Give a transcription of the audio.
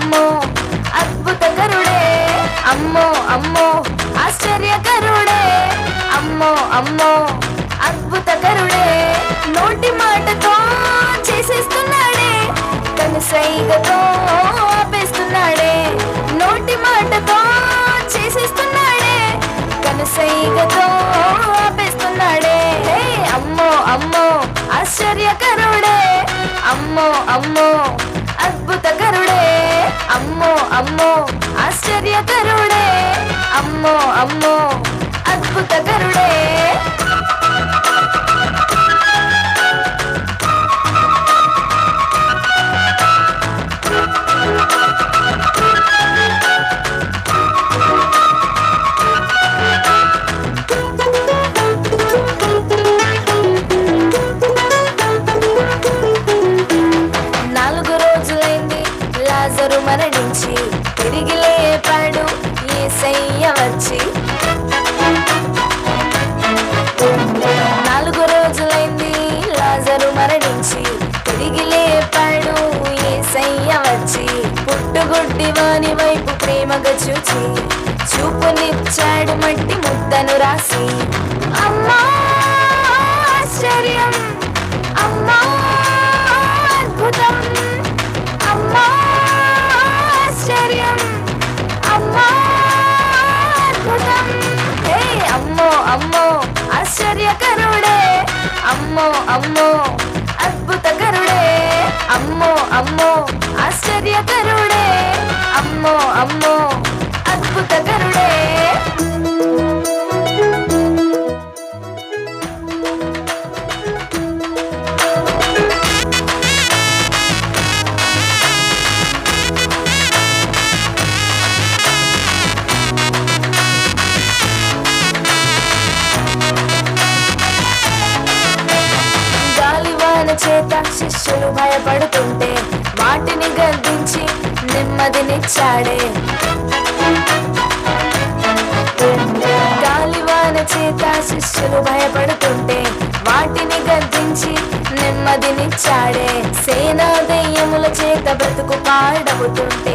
అమ్మో అద్భుతకరుడే, అమ్మో అమ్మో ఆశ్చర్యకరుడే, అమ్మో అమ్మో అద్భుతకరుడే. నోటి మాటతో చేసేస్తున్నాడే, కనుసైగతో ఆపేస్తున్నాడే. నోటి మాటతో చేసేస్తున్నాడే, కనుసైగతో ఆపేస్తున్నాడే. హే అమ్మో అమ్మో ఆశ్చర్యకరుడే, అమ్మో అమ్మో అద్భుతకరుడే, అమ్మో అమ్మో ఆశ్చర్యకరుడే, అమ్మో అమ్మో అద్భుతకరుడే. లాజరు మరణించి తిరిగి లేపాడు యేసయ్య వచ్చి. 4 రోజులైంది లాజరు మరణించి తిరిగి లేపాడు యేసయ్య వచ్చి. పుట్టుగుడ్డి వాని వైపు ప్రేమగా చూచి చూపునిచ్చాడు మట్టి ముద్దను రాసి. అమ్మా ఆశ్చర్యం, అమ్మా అద్భుతం, అమ్మా ఆశ్చర్యం, అమ్మా అద్భుతం. హే అమ్మో అమ్మో ఆశ్చర్యకరుడే, అమ్మో అమ్మో అద్భుతకరుడే, అమ్మో అమ్మో ఆశ్చర్యకరుడే, అమ్మో అమ్మో అద్భుతకరుడే. చేత శిష్యులు భయపడుతుంటే వాటిని గద్దించి నెమ్మదినిచ్చాడే. గాలివాన చేత శిష్యులు భయపడుతుంటే వాటిని గద్దించి నెమ్మదినిచ్చాడే. సేనా దెయ్యముల చేత బ్రతుకు పాడవుతుంటే